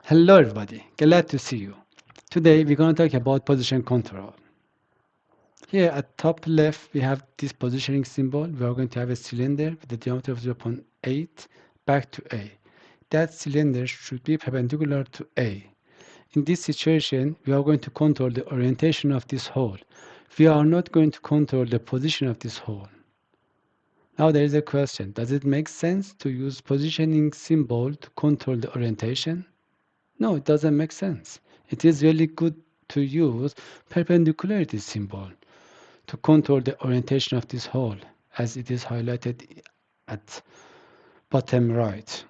Hello everybody, glad to see you. Today we're going to talk about position control. Here at top left we have this positioning symbol. We are going to have a cylinder with a diameter of 0.8 back to A. That cylinder should be perpendicular to A. In this situation we are going to control the orientation of this hole. We are not going to control the position of this hole. Now there is a question, does it make sense to use positioning symbol to control the orientation? No, it doesn't make sense. It is really good to use perpendicularity symbol to control the orientation of this hole, as it is highlighted at bottom right.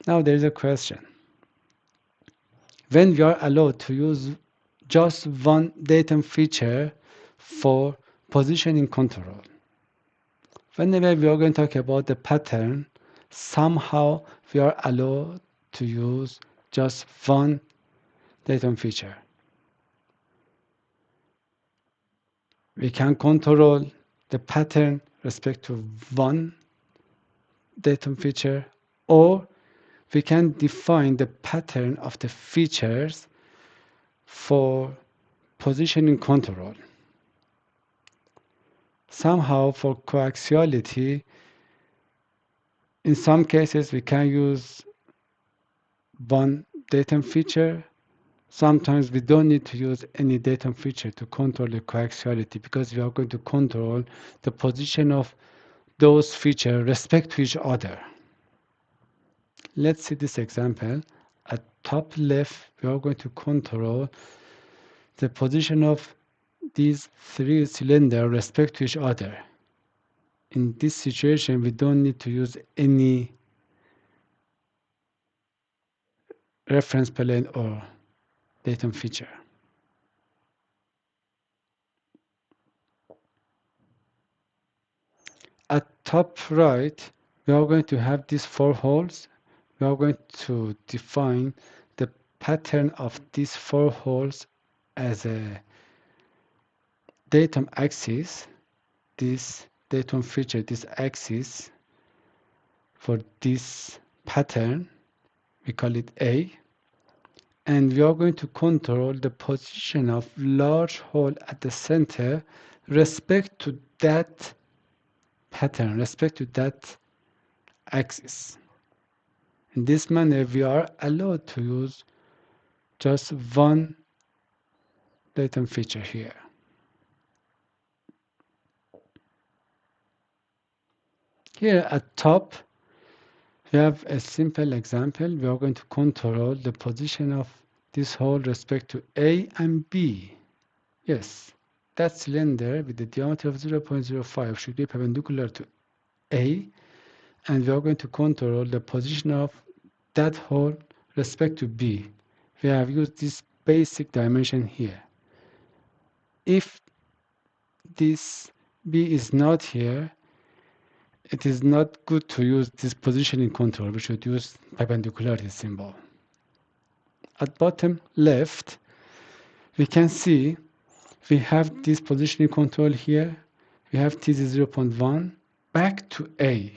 Now there is a question. When we are allowed to use just one datum feature for positioning control, whenever we are going to talk about the pattern, somehow we are allowed to use just one datum feature. We can control the pattern respect to one datum feature, or we can define the pattern of the features for positioning control. Somehow for coaxiality, in some cases we can use one datum feature. Sometimes we don't need to use any datum feature to control the coaxiality because we are going to control the position of those features respect to each other. Let's see this example. At top left, we are going to control the position of these three cylinders respect to each other. In this situation, we don't need to use any reference plane or datum feature. At top right, we are going to have these four holes. We are going to define the pattern of these four holes as a datum axis. This datum feature, this axis for this pattern, we call it A. And we are going to control the position of large hole at the center respect to that pattern, respect to that axis. In this manner, we are allowed to use just one datum feature here. Here at top, we have a simple example. We are going to control the position of this hole respect to A and B. Yes, that cylinder with the diameter of 0.05 should be perpendicular to A, and we are going to control the position of that hole respect to B. We have used this basic dimension here. If this B is not here, it is not good to use this positioning control. We should use perpendicularity symbol. At bottom left, we can see we have this positioning control here. We have TZ 0.1 back to A.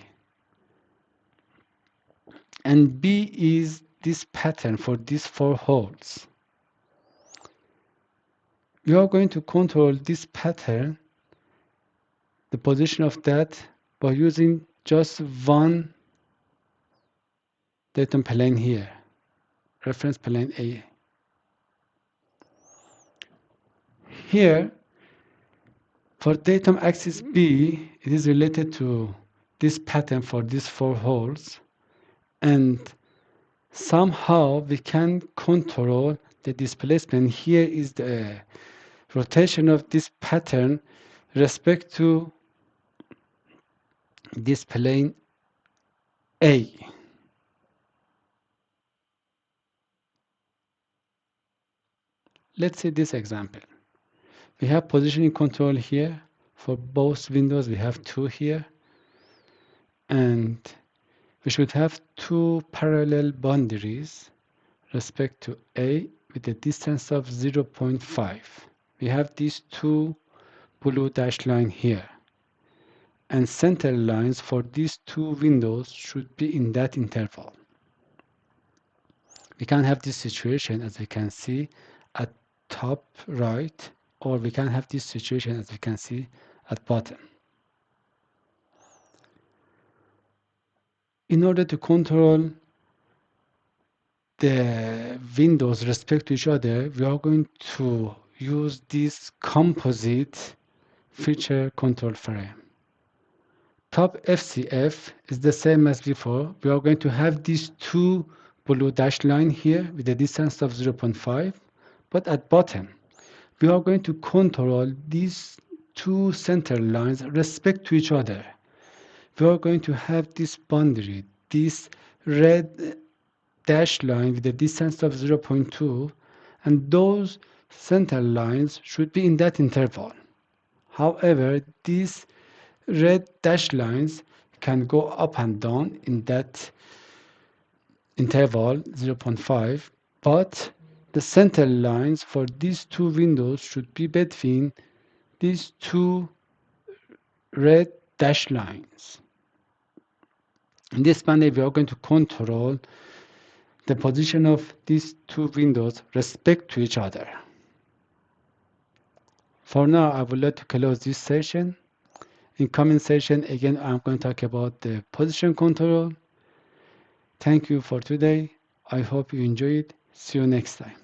And B is this pattern for these four holes. We are going to control this pattern, the position of that, by using just one datum plane here, reference plane A. Here, for datum axis B, it is related to this pattern for these four holes, and somehow we can control the displacement. Here is the rotation of this pattern respect to this plane A. Let's see this example. We have positioning control here. For both windows, we have two here. And we should have two parallel boundaries respect to A with a distance of 0.5. We have these two blue dashed lines here. And center lines for these two windows should be in that interval. We can have this situation, as we can see, at top right, or we can have this situation, as we can see, at bottom. In order to control the windows respect to each other, we are going to use this composite feature control frame. Top FCF is the same as before. We are going to have these two blue dashed line here with a distance of 0.5, but at bottom, we are going to control these two center lines respect to each other. We are going to have this boundary, this red dashed line with a distance of 0.2, and those center lines should be in that interval. However, these red dashed lines can go up and down in that interval 0.5, but the center lines for these two windows should be between these two red dashed lines. In this manner, we are going to control the position of these two windows respect to each other. For now, I would like to close this session. In coming session, again, I'm going to talk about the position control. Thank you for today. I hope you enjoyed. See you next time.